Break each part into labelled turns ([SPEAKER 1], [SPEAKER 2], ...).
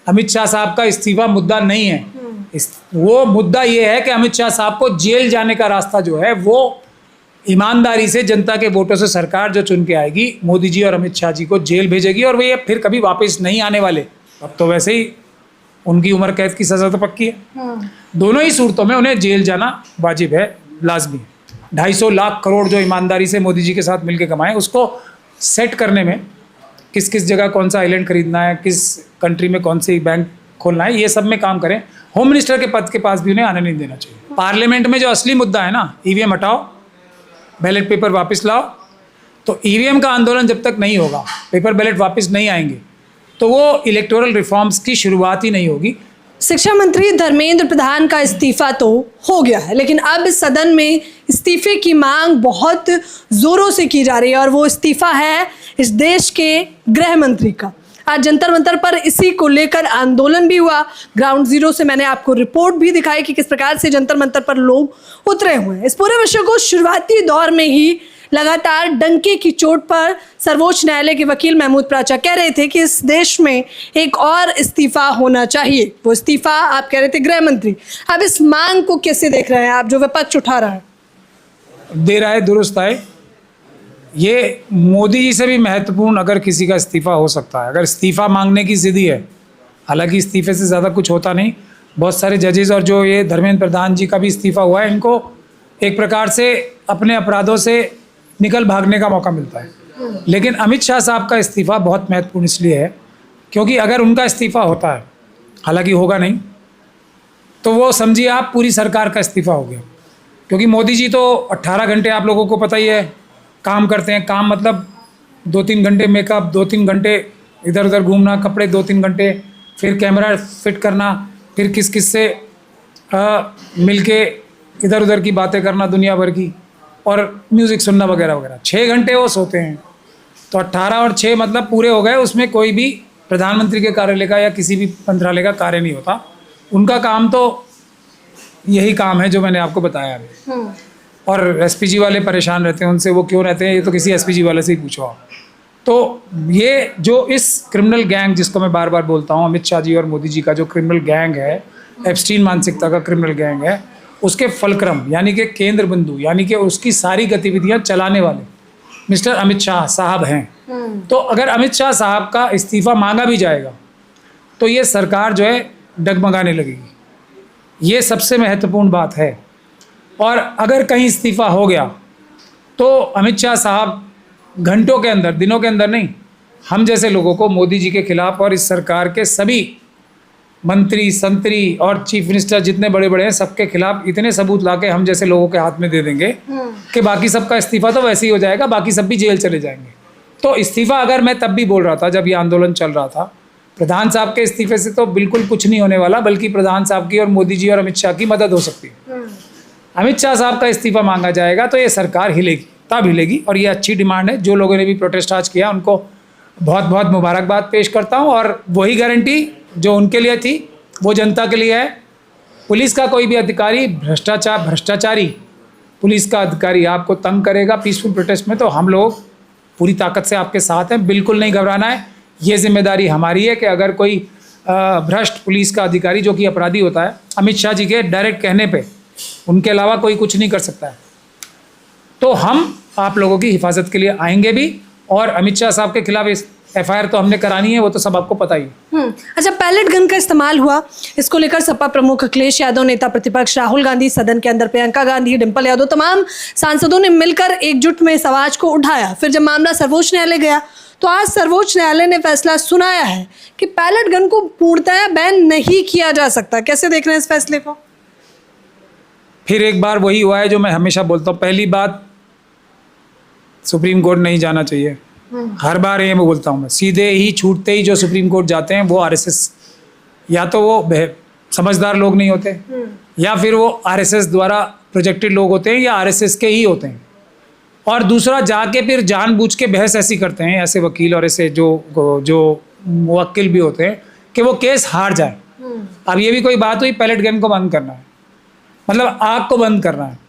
[SPEAKER 1] अमित शाह साहब का इस्तीफा मुद्दा नहीं है। वो मुद्दा ये है कि अमित शाह साहब को जेल जाने का रास्ता जो है वो ईमानदारी से जनता के वोटों से सरकार जो चुन के आएगी, मोदी जी और अमित शाह जी को जेल भेजेगी और वे फिर कभी वापस नहीं आने वाले। अब तो वैसे ही उनकी उम्र कैद की सज़ा तो पक्की है। दोनों ही सूरतों में उन्हें जेल जाना वाजिब है, लाजमी है। 250 लाख करोड़ जो ईमानदारी से मोदी जी के साथ मिलकर कमाए, उसको सेट करने में किस किस जगह कौन सा आइलैंड खरीदना है, किस कंट्री में कौन सी बैंक खोलना है, ये सब में काम करें। होम मिनिस्टर के पद के पास भी उन्हें आने नहीं देना चाहिए। पार्लियामेंट में जो असली मुद्दा है ना, ईवीएम हटाओ, बैलेट पेपर वापस लाओ, तो ईवीएम का आंदोलन जब तक नहीं होगा, पेपर बैलेट वापस नहीं आएंगे, तो वो इलेक्टोरल रिफॉर्म्स की शुरुआत ही नहीं होगी।
[SPEAKER 2] शिक्षा मंत्री धर्मेंद्र प्रधान का इस्तीफा तो हो गया है, लेकिन अब इस सदन में इस्तीफे की मांग बहुत जोरों से की जा रही है और वो इस्तीफा है इस देश के गृह मंत्री का। आज जंतर मंतर पर इसी को लेकर आंदोलन भी हुआ। ग्राउंड जीरो से मैंने आपको रिपोर्ट भी दिखाई कि किस प्रकार से जंतर मंतर पर लोग उतरे हुए हैं। इस पूरे विषय को शुरुआती दौर में ही लगातार डंके की चोट पर सर्वोच्च न्यायालय के वकील महमूद प्राचा कह रहे थे कि इस देश में एक और इस्तीफा होना चाहिए। वो इस्तीफा आप कह रहे थे गृह मंत्री। अब इस मांग को कैसे देख रहे हैं आप, जो विपक्ष उठा रहा है?
[SPEAKER 1] दे रहा है, दुरुस्त है। ये मोदी जी से भी महत्वपूर्ण अगर किसी का इस्तीफा हो सकता है, अगर इस्तीफा मांगने की जिद है, हालांकि इस्तीफे से ज़्यादा कुछ होता नहीं। बहुत सारे जजेस और जो ये धर्मेंद्र प्रधान जी का भी इस्तीफा हुआ है, इनको एक प्रकार से अपने अपराधों से निकल भागने का मौका मिलता है। लेकिन अमित शाह साहब का इस्तीफा बहुत महत्वपूर्ण इसलिए है क्योंकि अगर उनका इस्तीफा होता है, हालांकि होगा नहीं, तो वो समझिए आप पूरी सरकार का इस्तीफा हो गया। क्योंकि मोदी जी तो 18 घंटे, आप लोगों को पता ही है, काम करते हैं। काम मतलब 2-3 घंटे मेकअप, 2-3 घंटे इधर उधर घूमना, कपड़े 2-3 घंटे, फिर कैमरा फिट करना, फिर किस किस से मिलके इधर उधर की बातें करना दुनिया भर की, और म्यूज़िक सुनना वगैरह वगैरह। 6 घंटे वो सोते हैं, तो 18 और 6 मतलब पूरे हो गए। उसमें कोई भी प्रधानमंत्री के कार्यालय का या किसी भी मंत्रालय का कार्य नहीं होता। उनका काम तो यही काम है जो मैंने आपको बताया अभी। और एसपीजी वाले परेशान रहते हैं, उनसे वो क्यों रहते हैं, ये तो किसी एसपीजी वाले से ही पूछो आप। तो ये जो इस क्रिमिनल गैंग, जिसको मैं बार बार बोलता हूँ, अमित शाह जी और मोदी जी का जो क्रिमिनल गैंग है, एप्स्टीन मानसिकता का क्रिमिनल गैंग है, उसके फलक्रम यानी कि केंद्र बिंदु यानी कि उसकी सारी गतिविधियां चलाने वाले मिस्टर अमित शाह साहब हैं। तो अगर अमित शाह साहब का इस्तीफा मांगा भी जाएगा तो ये सरकार जो है डगमगाने लगेगी। ये सबसे महत्वपूर्ण बात है। और अगर कहीं इस्तीफा हो गया तो अमित शाह साहब घंटों के अंदर, दिनों के अंदर नहीं, हम जैसे लोगों को मोदी जी के खिलाफ और इस सरकार के सभी मंत्री, संतरी और चीफ मिनिस्टर जितने बड़े बड़े हैं, सबके खिलाफ इतने सबूत लाके हम जैसे लोगों के हाथ में दे देंगे कि बाकी सबका इस्तीफा तो वैसे ही हो जाएगा, बाकी सब भी जेल चले जाएंगे। तो इस्तीफा, अगर मैं तब भी बोल रहा था जब ये आंदोलन चल रहा था, प्रधान साहब के इस्तीफे से तो बिल्कुल कुछ नहीं होने वाला, बल्कि प्रधान साहब की और मोदी जी और अमित शाह की मदद हो सकती है। अमित शाह साहब का इस्तीफा मांगा जाएगा तो ये सरकार हिलेगी, तब हिलेगी। और ये अच्छी डिमांड है। जो लोगों ने भी प्रोटेस्ट आज किया उनको बहुत बहुत मुबारकबाद पेश करता हूँ। और वही गारंटी जो उनके लिए थी वो जनता के लिए है। पुलिस का कोई भी अधिकारी भ्रष्टाचारी पुलिस का अधिकारी आपको तंग करेगा पीसफुल प्रोटेस्ट में, तो हम लोग पूरी ताकत से आपके साथ हैं। बिल्कुल नहीं घबराना है। ये जिम्मेदारी हमारी है कि अगर कोई भ्रष्ट पुलिस का अधिकारी जो कि अपराधी होता है, अमित शाह जी के डायरेक्ट कहने पे उनके अलावा कोई कुछ नहीं कर सकता है, तो हम आप लोगों की हिफाजत के लिए आएंगे भी। और अमित शाह साहब के खिलाफ इस एफआईआर तो हमने करानी है, वो तो सब आपको पता ही है।
[SPEAKER 2] अच्छा, पैलेट गन का इस्तेमाल हुआ, इसको लेकर सपा प्रमुख अखिलेश यादव, नेता प्रतिपक्ष राहुल गांधी, सदन के अंदर प्रियंका गांधी, डिंपल यादव, तमाम सांसदों ने मिलकर एकजुट में इस आवाज को उठाया। फिर जब मामला सर्वोच्च न्यायालय गया तो आज सर्वोच्च न्यायालय ने फैसला सुनाया है कि पैलेट गन को पूर्णतः बैन नहीं किया जा सकता। कैसे देख रहे हैं इस फैसले को?
[SPEAKER 1] फिर एक बार वही हुआ है जो मैं हमेशा बोलता हूँ। पहली बात, सुप्रीम कोर्ट नहीं जाना चाहिए। हर बार ये मैं बोलता हूँ। मैं सीधे ही छूटते ही जो सुप्रीम कोर्ट जाते हैं वो आरएसएस, या तो वो समझदार लोग नहीं होते, या फिर वो आरएसएस द्वारा प्रोजेक्टेड लोग होते हैं, या आरएसएस के ही होते हैं। और दूसरा, जाके फिर जानबूझ के बहस ऐसी करते हैं ऐसे वकील और ऐसे जो मुवक्किल भी होते हैं कि वो केस हार जाए। अब ये भी कोई बात हुई, पैलेट गन को बंद करना है, मतलब आग को बंद करना है।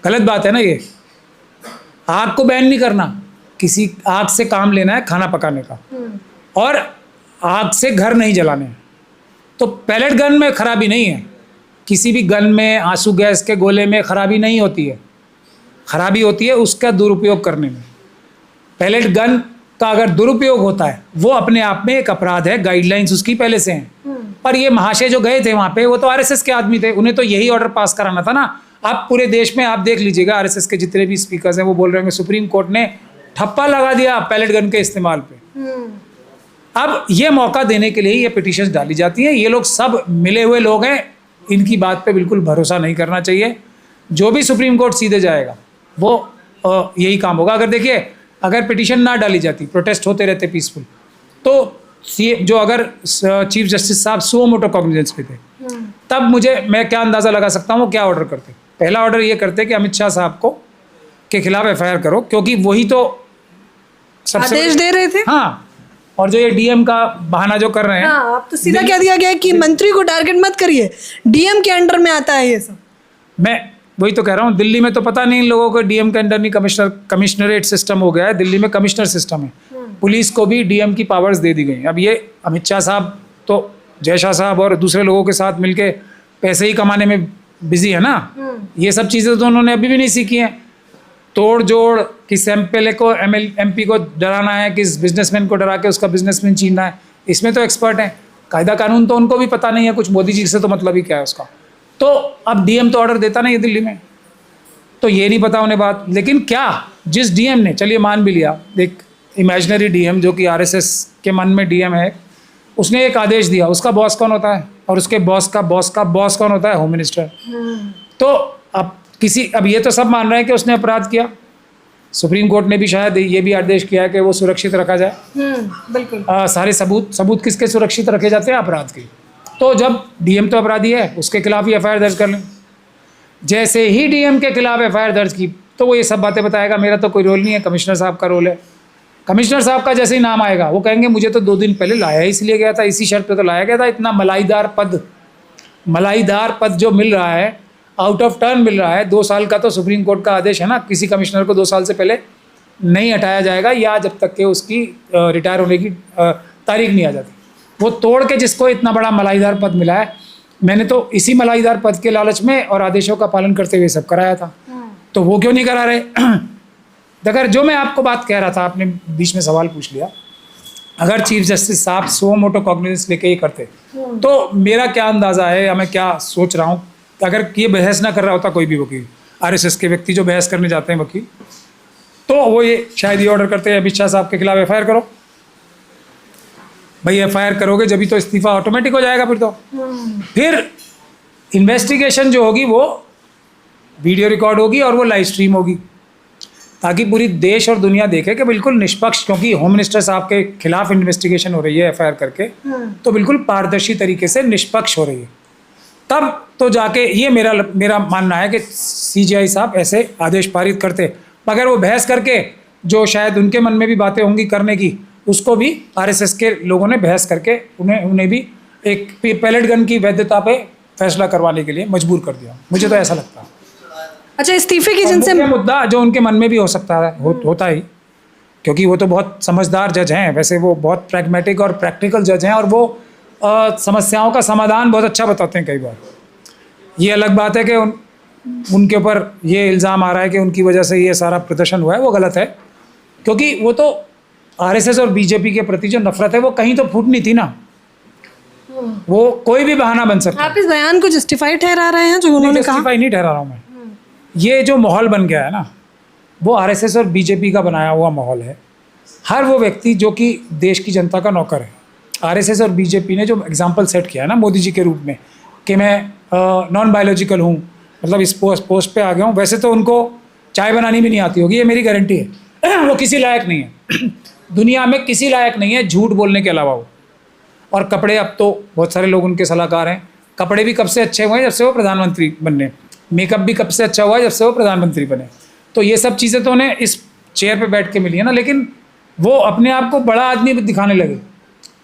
[SPEAKER 1] गलत बात है ना ये। आग को बैन नहीं करना, किसी आग से काम लेना है, खाना पकाने का। और आग से घर नहीं जलाने। तो पैलेट गन में खराबी नहीं है, किसी भी गन में, आंसू गैस के गोले में खराबी नहीं होती है, खराबी होती है उसका दुरुपयोग करने में। पैलेट गन का अगर दुरुपयोग होता है वो अपने आप में एक अपराध है, गाइडलाइंस उसकी पहले से हैं। पर ये महाशय जो गए थे वहाँ पे, वो तो आरएसएस के आदमी थे, उन्हें तो यही ऑर्डर पास कराना था ना। आप पूरे देश में आप देख लीजिएगा, आरएसएस के जितने भी स्पीकर्स हैं वो बोल रहे होंगे सुप्रीम कोर्ट ने ठप्पा लगा दिया पैलेट गन के इस्तेमाल पे। अब ये मौका देने के लिए ये पिटीशन डाली जाती है। ये लोग सब मिले हुए लोग हैं, इनकी बात पे बिल्कुल भरोसा नहीं करना चाहिए। जो भी सुप्रीम कोर्ट सीधे जाएगा वो यही काम होगा। अगर देखिए, अगर पिटीशन ना डाली जाती, प्रोटेस्ट होते रहते पीसफुल, तो जो अगर चीफ जस्टिस साहब सुओ मोटो कॉग्निजेंस पे थे, तब मैं क्या अंदाज़ा लगा सकता हूँ वो क्या ऑर्डर करते। पहला ऑर्डर ये करते कि अमित शाह साहब को के खिलाफ एफआईआर करो, क्योंकि वही तो सबसे
[SPEAKER 2] आदेश दे रहे थे।
[SPEAKER 1] हाँ, और जो ये डीएम का बहाना जो कर रहे हैं,
[SPEAKER 2] हाँ, अब तो सीधा कह दिया गया है कि मंत्री को टारगेट मत करिए, डीएम के अंडर में आता है ये सब।
[SPEAKER 1] मैं वही तो कह रहा हूँ, दिल्ली में तो पता नहीं इन लोगों को डीएम के अंडर नहीं, कमिश्नरेट सिस्टम हो गया है, दिल्ली में कमिश्नर सिस्टम है। पुलिस को भी डीएम की पावर्स दे दी गई। अब ये अमित शाह साहब तो जय शाह साहब और दूसरे लोगों के साथ मिलके पैसे ही कमाने में बिजी है ना। ये सब चीज़ें तो उन्होंने अभी भी नहीं सीखी हैं। तोड़ जोड़, किस एमपीएलए को एमपी को डराना है, किस बिजनेसमैन को डरा के उसका बिजनेसमैन छीनना है, इसमें तो एक्सपर्ट हैं। कायदा कानून तो उनको भी पता नहीं है कुछ, मोदी जी से तो मतलब ही क्या है उसका। तो अब डीएम तो ऑर्डर देता नहीं है दिल्ली में, तो ये नहीं पता उन्हें बात। लेकिन क्या जिस डीएम ने, चलिए मान भी लिया, एक इमेजिनरी डीएम जो कि आरएसएस के मन में डीएम है, उसने एक आदेश दिया, उसका बॉस कौन होता है? और उसके बॉस का बॉस का बॉस कौन होता है? Home minister. तो अब ये तो सब मान रहे हैं कि उसने अपराध किया। सुप्रीम कोर्ट ने भी शायद ये भी आदेश किया है कि वो सुरक्षित रखा जाए।
[SPEAKER 2] बिल्कुल।
[SPEAKER 1] सारे सबूत किसके सुरक्षित रखे जाते हैं? अपराध के। तो जब डीएम तो अपराधी है, उसके खिलाफ ही एफआईआर दर्ज कर लें। जैसे ही डीएम के खिलाफ एफआईआर दर्ज की तो वो ये सब बातें बताएगा, मेरा तो कोई रोल नहीं है, कमिश्नर साहब का रोल है। कमिश्नर साहब का जैसे ही नाम आएगा वो कहेंगे मुझे तो 2 दिन पहले लाया ही इसलिए गया था, इसी शर्त पे तो लाया गया था। इतना मलाईदार पद जो मिल रहा है, आउट ऑफ टर्न मिल रहा है। 2 साल का तो सुप्रीम कोर्ट का आदेश है ना, किसी कमिश्नर को 2 साल से पहले नहीं हटाया जाएगा, या जब तक कि उसकी रिटायर होने की तारीख नहीं आ जाती। वो तोड़ के जिसको इतना बड़ा मलाईदार पद मिला है, मैंने तो इसी मलाईदार पद के लालच में और आदेशों का पालन करते हुए सब कराया था, तो वो क्यों नहीं करा रहे? अगर जो मैं आपको बात कह रहा था, आपने बीच में सवाल पूछ लिया, अगर चीफ जस्टिस साहब सो मोटो कॉग्निजेंस लेके ही करते तो मेरा क्या अंदाज़ा है या मैं क्या सोच रहा हूँ, अगर ये बहस ना कर रहा होता कोई भी वकील, आरएसएस के व्यक्ति जो बहस करने जाते हैं वकील, तो वो ये शायद ये ऑर्डर करते हैं अमित शाह साहब के खिलाफ एफआईआर करो। भाई एफआईआर करोगे जब भी तो इस्तीफा ऑटोमेटिक हो जाएगा। फिर इन्वेस्टिगेशन जो होगी वो वीडियो रिकॉर्ड होगी और वो लाइव स्ट्रीम होगी, ताकि पूरी देश और दुनिया देखे कि बिल्कुल निष्पक्ष, क्योंकि होम मिनिस्टर साहब के खिलाफ इन्वेस्टिगेशन हो रही है एफआईआर करके, तो बिल्कुल पारदर्शी तरीके से निष्पक्ष हो रही है। तब तो जाके ये मेरा मानना है कि सीजीआई साहब ऐसे आदेश पारित करते। मगर वो बहस करके जो शायद उनके मन में भी बातें होंगी करने की, उसको भी आरएसएस के लोगों ने बहस करके उन्हें भी एक पैलेट गन की वैधता पे फैसला करवाने के लिए मजबूर कर दिया। मुझे तो ऐसा लगता है।
[SPEAKER 2] अच्छा, इस्तीफे की जिनसे
[SPEAKER 1] मुद्दा जो उनके मन में भी हो सकता है, होता ही, क्योंकि वो तो बहुत समझदार जज हैं, वैसे वो बहुत प्रैग्मेटिक और प्रैक्टिकल जज हैं, और वो समस्याओं का समाधान बहुत अच्छा बताते हैं कई बार। ये अलग बात है कि उनके ऊपर ये इल्ज़ाम आ रहा है कि उनकी वजह से ये सारा प्रदर्शन हुआ है, वो गलत है, क्योंकि वो तो आरएसएस और बीजेपी के प्रति जो नफरत है वो कहीं तो फूटनी थी ना। वो कोई भी बहाना बन सकता है।
[SPEAKER 2] आप इस बयान को जस्टिफाई ठहरा रहे हैं जो उन्होंने कहा?
[SPEAKER 1] जस्टिफाई नहीं ठहरा रहा हूँ मैं। ये जो माहौल बन गया है ना, वो आरएसएस और बीजेपी का बनाया हुआ माहौल है। हर वो व्यक्ति जो कि देश की जनता का नौकर है, आरएसएस और बीजेपी ने जो एग्जाम्पल सेट किया है ना मोदी जी के रूप में, कि मैं नॉन बायोलॉजिकल हूँ, मतलब इस पोस्ट पे आ गया हूँ। वैसे तो उनको चाय बनानी भी नहीं आती होगी, ये मेरी गारंटी है। वो किसी लायक नहीं है, दुनिया में किसी लायक नहीं है झूठ बोलने के अलावा वो। और कपड़े, अब तो बहुत सारे लोग उनके सलाहकार हैं, कपड़े भी कब से अच्छे हुए हैं? जब से वो प्रधानमंत्री बने। मेकअप भी कब से अच्छा हुआ है? जब से वो प्रधानमंत्री बने। तो ये सब चीज़ें तो उन्हें इस चेयर पे बैठ के मिली है ना, लेकिन वो अपने आप को बड़ा आदमी दिखाने लगे।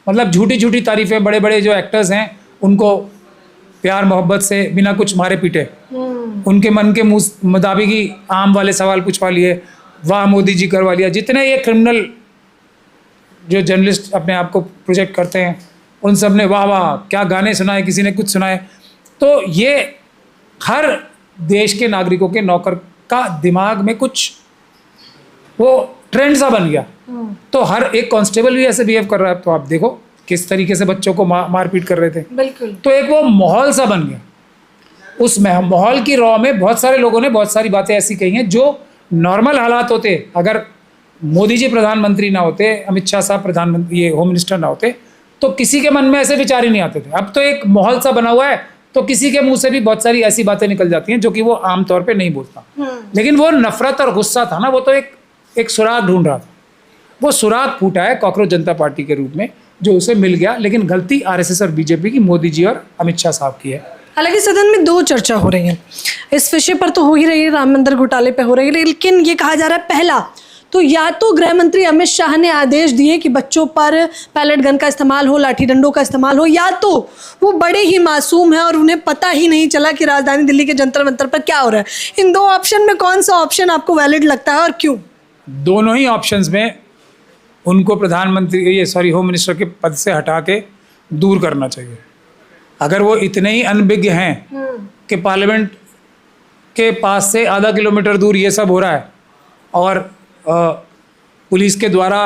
[SPEAKER 1] मतलब झूठी झूठी तारीफ़ें, बड़े बड़े जो एक्टर्स हैं उनको प्यार मोहब्बत से बिना कुछ मारे पीटे, उनके मन के मुताबिक ही आम वाले सवाल पूछवा लिए, वाह मोदी जी करवा लिया। जितने ये क्रिमिनल जो जर्नलिस्ट अपने आप को प्रोजेक्ट करते हैं, उन सब ने वाह वाह क्या गाने सुनाए, किसी ने कुछ सुनाए। तो ये हर देश के नागरिकों के नौकर का दिमाग में कुछ वो ट्रेंड सा बन गया। तो हर एक कांस्टेबल भी ऐसे बिहेव कर रहा है। तो आप देखो किस तरीके से बच्चों को मारपीट कर रहे थे।
[SPEAKER 2] बिल्कुल।
[SPEAKER 1] तो एक वो माहौल सा बन गया। उस माहौल की रॉ में बहुत सारे लोगों ने बहुत सारी बातें ऐसी कही हैं जो नॉर्मल हालात होते, अगर मोदी जी प्रधानमंत्री ना होते, अमित शाह साहब प्रधानमंत्री ये होम मिनिस्टर ना होते, तो किसी के मन में ऐसे विचार ही नहीं आते थे। अब तो एक माहौल सा बना हुआ है, तो किसी के मुंह से भी बहुत सारी ऐसी बातें निकल जाती हैं जो कि वो आमतौर पे नहीं बोलता। लेकिन वो नफरत और गुस्सा था ना, वो तो एक सुराग ढूंढ रहा था। वो सुराग फूटा है कांग्रेस जनता पार्टी के रूप में, जो उसे मिल गया। लेकिन गलती आरएसएस और बीजेपी की, मोदी जी और अमित शाह साहब की है।
[SPEAKER 2] हालांकि सदन में दो चर्चा हो रही है इस विषय पर, तो हो ही रही है, राम मंदिर घोटाले पे हो रही है, लेकिन ये कहा जा रहा है पहला तो या तो गृह मंत्री अमित शाह ने आदेश दिए कि बच्चों पर पैलेट गन का इस्तेमाल हो, लाठी डंडों का इस्तेमाल हो, या तो वो बड़े ही मासूम हैं और उन्हें पता ही नहीं चला कि राजधानी दिल्ली के जंतर मंतर पर क्या हो रहा है। इन दो ऑप्शन में कौन सा ऑप्शन आपको वैलिड लगता है और क्यों?
[SPEAKER 1] दोनों ही ऑप्शंस में उनको प्रधानमंत्री होम मिनिस्टर के पद से हटा के दूर करना चाहिए। अगर वो इतने ही अनभिज्ञ हैं कि पार्लियामेंट के पास से आधा किलोमीटर दूर ये सब हो रहा है और पुलिस के द्वारा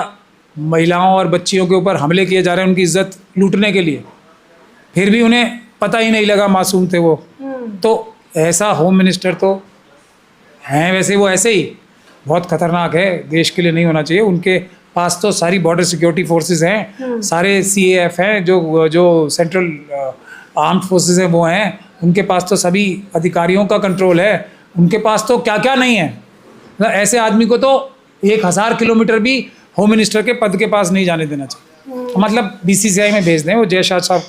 [SPEAKER 1] महिलाओं और बच्चियों के ऊपर हमले किए जा रहे हैं उनकी इज्जत लूटने के लिए, फिर भी उन्हें पता ही नहीं लगा, मासूम थे वो, तो ऐसा होम मिनिस्टर तो हैं। वैसे वो ऐसे ही बहुत खतरनाक है, देश के लिए नहीं होना चाहिए। उनके पास तो सारी बॉर्डर सिक्योरिटी फोर्सेस हैं, सारे CAF हैं, जो सेंट्रल आर्म्ड फोर्सेस हैं वो हैं, उनके पास तो सभी अधिकारियों का कंट्रोल है, उनके पास तो क्या क्या नहीं है। ऐसे आदमी को तो 1000 किलोमीटर भी होम मिनिस्टर के पद के पास नहीं जाने देना चाहिए। मतलब BCCI में भेज दें, वो जय शाह साहब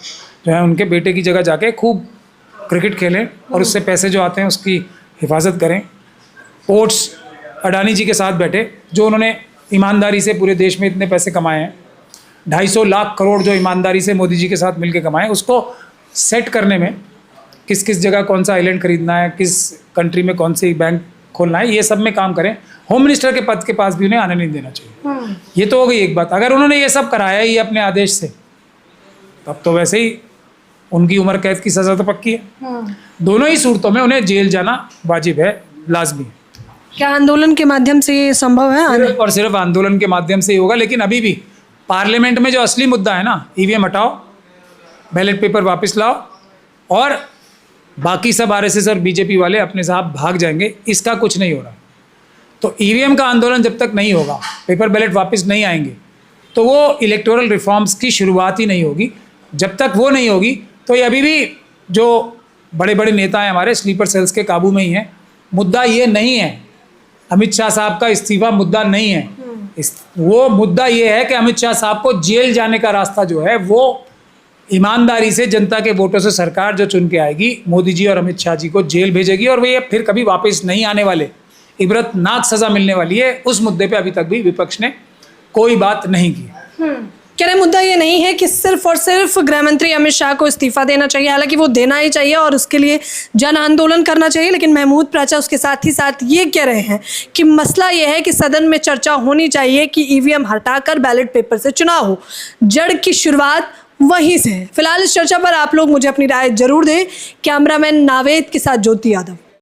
[SPEAKER 1] जो है उनके बेटे की जगह जाके खूब क्रिकेट खेलें और उससे पैसे जो आते हैं उसकी हिफाजत करें। पोर्ट्स अडानी जी के साथ बैठे, जो उन्होंने ईमानदारी से पूरे देश में इतने पैसे कमाए हैं, 250 लाख करोड़ जो ईमानदारी से मोदी जी के साथ मिलकर कमाए, उसको सेट करने में किस किस जगह कौन सा आइलैंड खरीदना है, किस कंट्री में कौन सी बैंक खोलना है, ये सब में काम करें। होम मिनिस्टर के पद के पास भी उन्हें आने नहीं देना चाहिए। ये तो हो गई एक बात। अगर उन्होंने ये सब कराया ही अपने आदेश से, तब तो वैसे ही उनकी उम्र कैद की सज़ा तो पक्की है। दोनों ही सूरतों में उन्हें जेल जाना वाजिब है, लाजमी है।
[SPEAKER 2] क्या आंदोलन के माध्यम से ये संभव है?
[SPEAKER 1] सिर्फ और सिर्फ आंदोलन के माध्यम से ही होगा। लेकिन अभी भी पार्लियामेंट में जो असली मुद्दा है ना, EVM हटाओ, बैलेट पेपर वापस लाओ और बाकी सब RSS और BJP वाले अपने साथ भाग जाएंगे, इसका कुछ नहीं हो रहा। तो EVM का आंदोलन जब तक नहीं होगा, पेपर बैलेट वापस नहीं आएंगे, तो वो इलेक्टोरल रिफॉर्म्स की शुरुआत ही नहीं होगी। जब तक वो नहीं होगी तो ये अभी भी जो बड़े बड़े नेता हैं हमारे, स्लीपर सेल्स के काबू में ही हैं। मुद्दा ये नहीं है, अमित शाह साहब का इस्तीफा मुद्दा नहीं है। वो मुद्दा ये है कि अमित शाह साहब को जेल जाने का रास्ता जो है वो ईमानदारी से जनता के वोटों से सरकार जो चुन के आएगी, मोदी जी और अमित शाह जी को जेल भेजेगी और वे फिर कभी वापस नहीं आने वाले, इबरतनाक सज़ा मिलने वाली है। उस मुद्दे पे अभी तक भी विपक्ष ने कोई बात नहीं की।
[SPEAKER 2] कह रहे मुद्दा ये नहीं है कि सिर्फ और सिर्फ गृह मंत्री अमित शाह को इस्तीफा देना चाहिए, हालांकि वो देना ही चाहिए और उसके लिए जन आंदोलन करना चाहिए। लेकिन महमूद प्राचा उसके साथ ही साथ ये कह रहे हैं कि मसला ये है कि सदन में चर्चा होनी चाहिए कि EVM हटाकर बैलेट पेपर से चुनाव हो। जड़ की शुरुआत वहीं से है। फिलहाल इस चर्चा पर आप लोग मुझे अपनी राय जरूर दें। कैमरामैन नावेद के साथ ज्योति यादव।